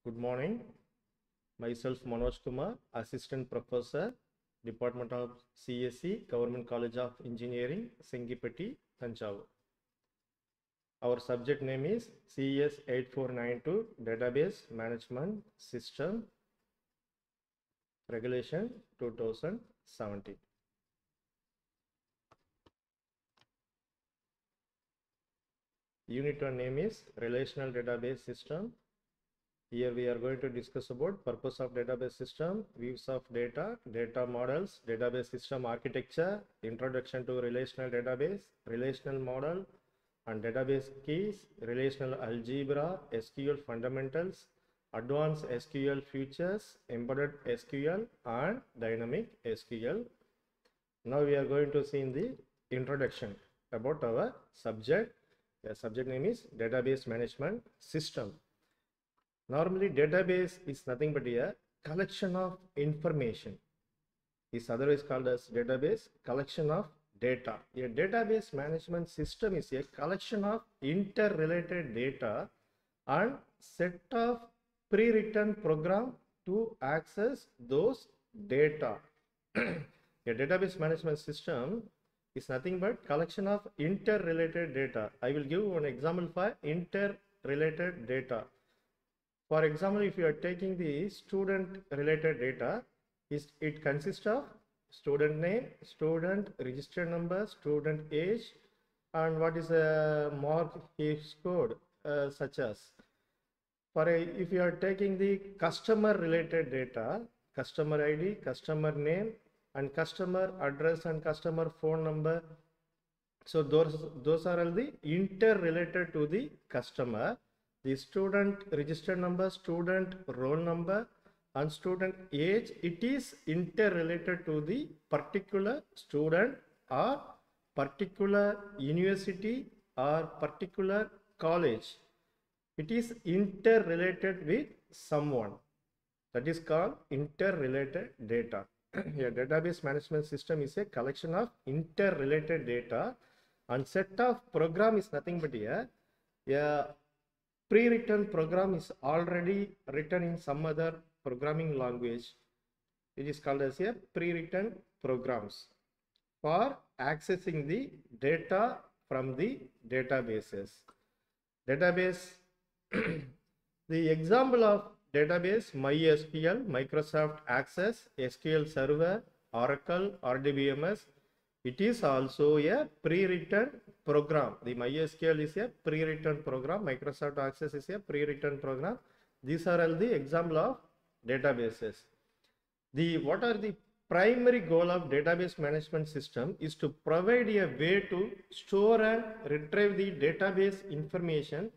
Good morning. Myself Manoj Kumar, Assistant Professor, Department of CSE, Government College of Engineering, Singipati, Thanjavur. Our subject name is CS 8492 Database Management System Regulation 2017. Unit 1 name is Relational Database System. Here we are going to discuss about purpose of database system, views of data, data models, database system architecture, introduction to relational database, relational model and database keys, relational algebra, SQL fundamentals, advanced SQL features, embedded SQL and dynamic SQL. Now we are going to see in the introduction about our subject. The subject name is database management system. Normally, database is nothing but a collection of information. Is otherwise called as database collection of data. A database management system is a collection of interrelated data and set of pre-written program to access those data. A database management system is nothing but collection of interrelated data. I will give one example for interrelated data. For example, if you are taking the student related data, it consists of student name, student register number, student age, and what is a mark he scored, such as. If you are taking the customer related data, customer ID, customer name, and customer address and customer phone number. So those are all the interrelated to the customer. The student register number, student roll number and student age, it is interrelated to the particular student or particular university or particular college. It is interrelated with someone. That is called interrelated data. A database management system is a collection of interrelated data and set of program is nothing but a pre-written program is already written in some other programming language. It is called as a pre-written programs for accessing the data from the databases. Database, the example of database MySQL, Microsoft Access, SQL Server, Oracle, RDBMS. It is also a pre-written program. The MySQL is a pre-written program. Microsoft Access is a pre-written program. These are all the example of databases. What are the primary goal of database management system is to provide a way to store and retrieve the database information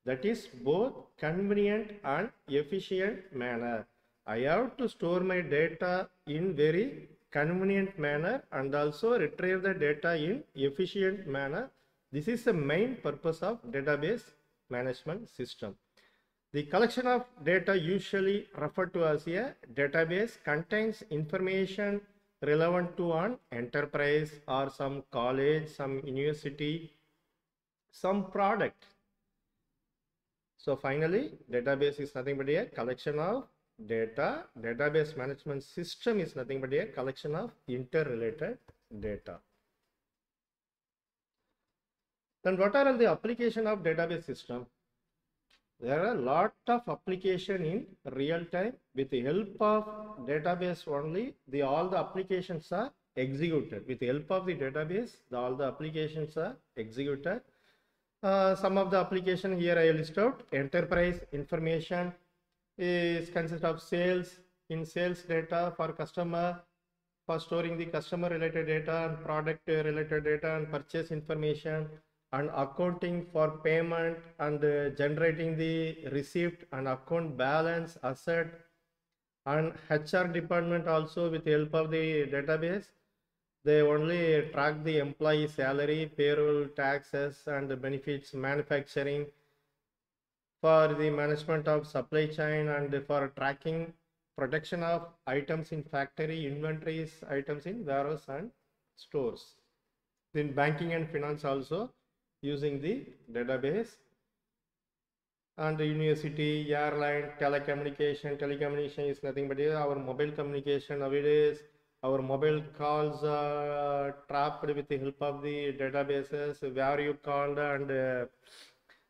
that is both convenient and efficient manner. I have to store my data in very convenient manner and also retrieve the data in efficient manner. This is the main purpose of database management system. The collection of data, usually referred to as a database, contains information relevant to an enterprise or some college, some university, some product. So finally, database is nothing but a collection of data. Database management system is nothing but a collection of interrelated data. Then what are all the application of database system? There are a lot of application in real time. With the help of database only, all the applications are executed. With the help of the database, all the applications are executed. Some of the application here I list out. Enterprise information is consist of sales data for customer, for storing the customer related data and product related data and purchase information, and accounting for payment and generating the receipt and account balance asset, and HR department also with the help of the database. They only track the employee salary, payroll, taxes and benefits, manufacturing, for the management of supply chain and for tracking protection of items in factory, inventories, items in warehouse and stores. In banking and finance also using the database. and university, airline, telecommunication is nothing but our mobile communication nowadays. Our mobile calls are trapped with the help of the databases, where you called and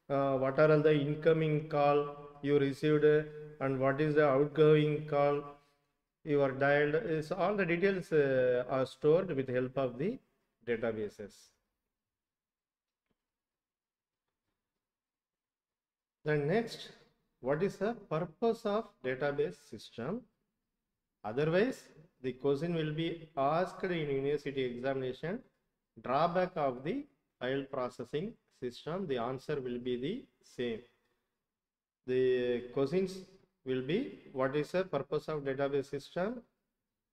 what are all the incoming call you received and what is the outgoing call you are dialed. Is all the details are stored with the help of the databases. Then next, what is the purpose of database system? Otherwise, the question will be asked in university examination. Drawback of the file processing system, the answer will be the same. The questions will be what is the purpose of database system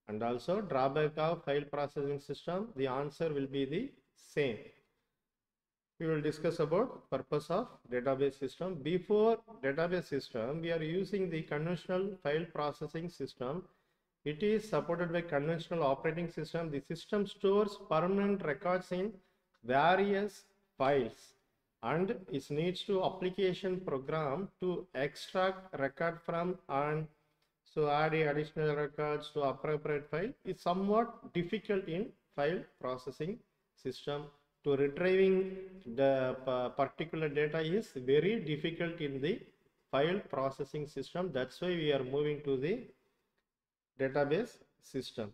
and also drawback of file processing system, the answer will be the same. We will discuss about purpose of database system. Before database system, we are using the conventional file processing system. It is supported by conventional operating system. The system stores permanent records in various files and it needs to application program to extract record from and so add additional records to appropriate file is somewhat difficult in file processing system. To retrieving the particular data is very difficult in the file processing system. That's why we are moving to the database system.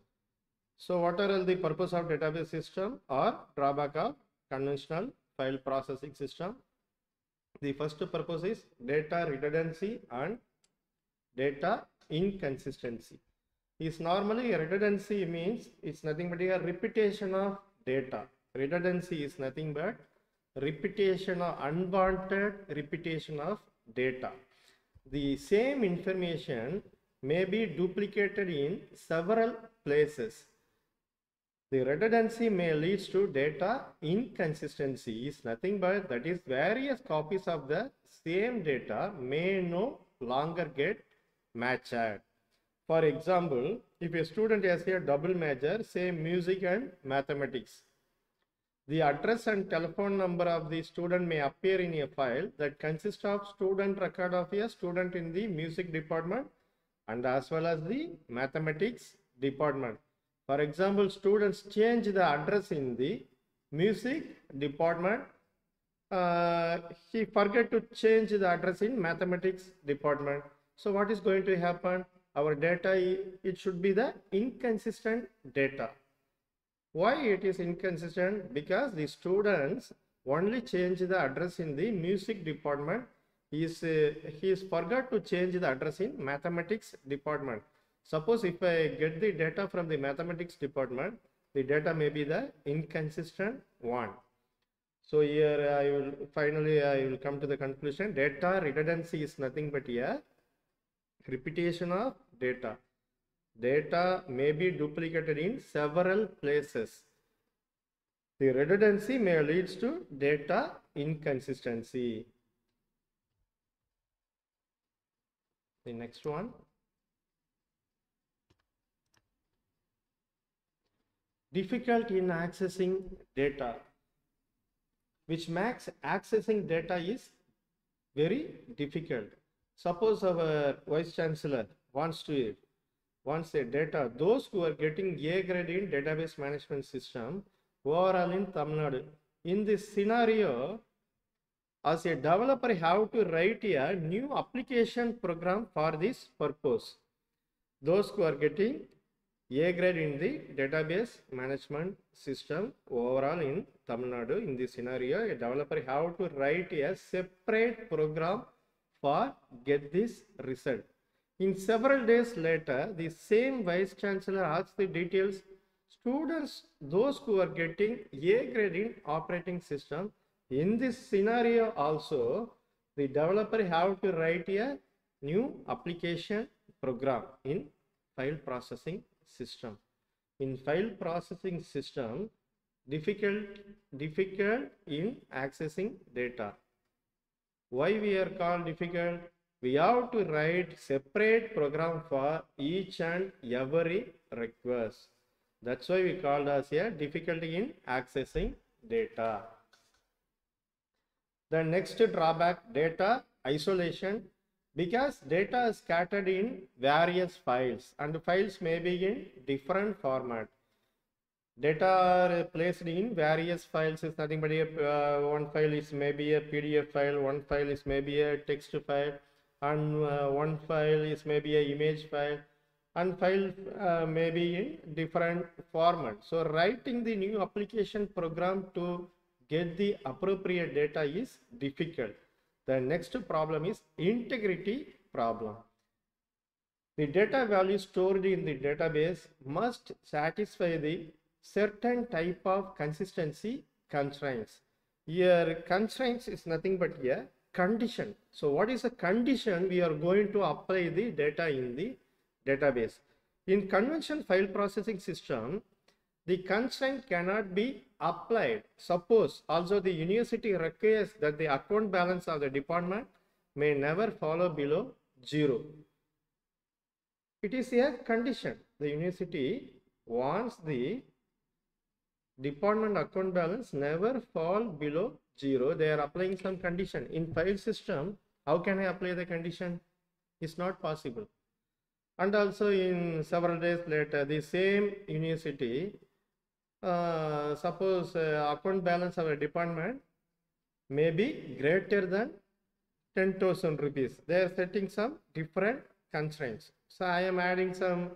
So what are all the purpose of database system or drawback of conventional file processing system? The first purpose is data redundancy and data inconsistency. Is normally redundancy means it's nothing but a repetition of data. Redundancy is nothing but repetition or unwanted repetition of data. The same information may be duplicated in several places. The redundancy may lead to data inconsistency is nothing but that is various copies of the same data may no longer get matched. For example, if a student has a double major, say music and mathematics, the address and telephone number of the student may appear in a file that consists of student record of a student in the music department and as well as the mathematics department. For example, students change the address in the music department. He forget to change the address in mathematics department. So what is going to happen? Our data, it should be the inconsistent data. Why it is inconsistent? Because the students only change the address in the music department. He is forgot to change the address in mathematics department. Suppose if I get the data from the mathematics department, the data may be the inconsistent one. So here I will come to the conclusion. Data redundancy is nothing but a repetition of data. Data may be duplicated in several places. The redundancy may lead to data inconsistency. The next one. Difficult in accessing data, which makes accessing data is very difficult. Suppose our Vice Chancellor wants a data, those who are getting A grade in database management system overall in Tamil Nadu. In this scenario, as a developer have to write a new application program for this purpose. Those who are getting A grade in the database management system overall in Tamil Nadu, in this scenario, a developer have to write a separate program for get this result. In several days later, the same Vice Chancellor asks the details. Students, those who are getting A grade in operating system, in this scenario also, the developer have to write a new application program in file processing system. In file processing system, difficult in accessing data. Why we are called difficult? We have to write separate program for each and every request. That's why we called as a difficulty in accessing data. The next drawback, data isolation because data is scattered in various files and the files may be in different format. Data are placed in various files is nothing but one file is maybe a PDF file, one file is maybe a text file, and one file is maybe a image file, and file may be in different format. So writing the new application program to get the appropriate data is difficult. The next problem is integrity problem. The data value stored in the database must satisfy the certain type of consistency constraints. Here constraints is nothing but a condition. So what is a condition we are going to apply the data in the database? In conventional file processing system, the constraint cannot be applied. Suppose also the university requires that the account balance of the department may never fall below 0. It is a condition. The university wants the department account balance never fall below 0. They are applying some condition. In file system, how can I apply the condition? It's not possible. And also in several days later, the same university, suppose account balance of a department may be greater than 10,000 rupees. They are setting some different constraints. So I am adding some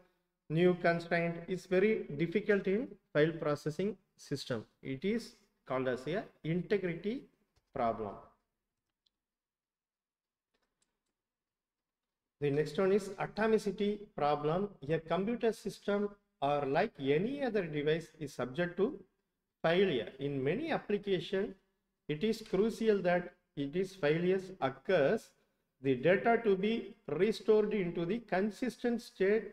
new constraint. It's very difficult in file processing system. It is called as a integrity problem. The next one is atomicity problem. A computer system or like any other device is subject to failure. In many applications, it is crucial that failures occurs, the data to be restored into the consistent state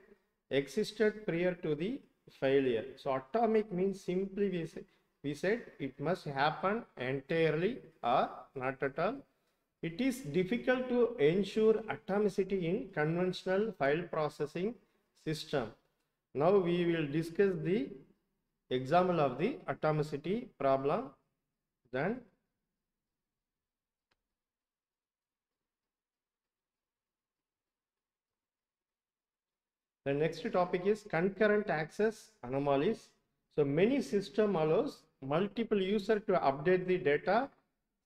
existed prior to the failure. So atomic means simply we said it must happen entirely or not at all. It is difficult to ensure atomicity in conventional file processing system. Now we will discuss the example of the atomicity problem. Then the next topic is concurrent access anomalies. So many system allows multiple users to update the data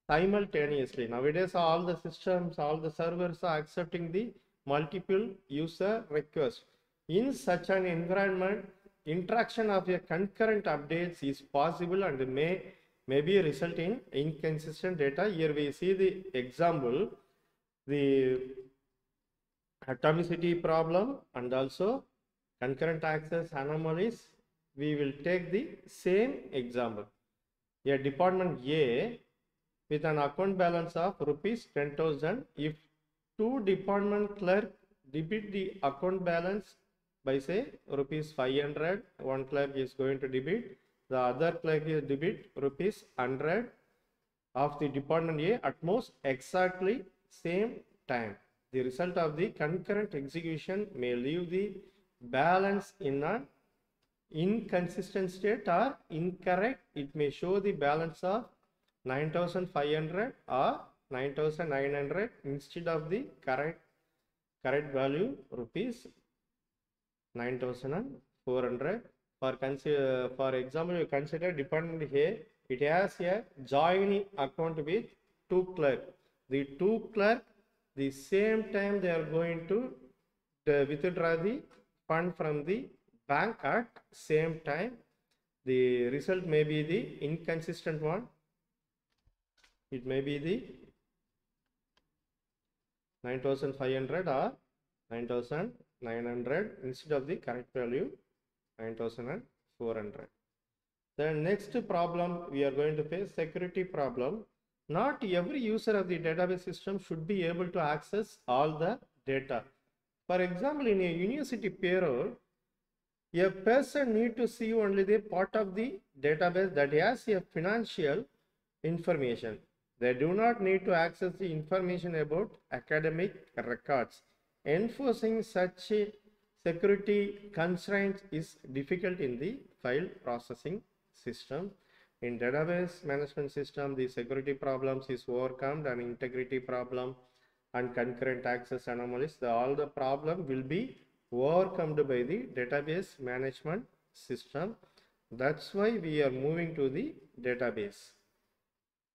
simultaneously. Nowadays all the systems, all the servers are accepting the multiple user requests. In such an environment, interaction of a concurrent updates is possible and may be result in inconsistent data. Here we see the example, the atomicity problem and also concurrent access anomalies. We will take the same example. A department A with an account balance of rupees 10,000. If two department clerk debit the account balance by say rupees 500, one clerk is going to debit, the other clerk is debit rupees 100 of the department A at most exactly same time. The result of the concurrent execution may leave the balance in an inconsistent state or incorrect. It may show the balance of 9,500 or 9,900 instead of the correct value rupees 9,400. For example, you consider department A, it has a joint account with two clerks. The two clerks, the same time they are going to withdraw the fund from the bank at same time. The result may be the inconsistent one. It may be the 9,500 or 9,900 instead of the correct value 9,400. The next problem we are going to face, security problem. Not every user of the database system should be able to access all the data. For example, in a university payroll, a person need to see only the part of the database that has a financial information. They do not need to access the information about academic records. Enforcing such security constraints is difficult in the file processing system. In database management system, the security problems is overcome and integrity problem and concurrent access anomalies. All the problem will be overcome by the database management system. That's why we are moving to the database.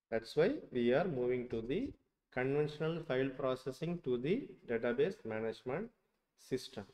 That's why we are moving to the conventional file processing to the database management system.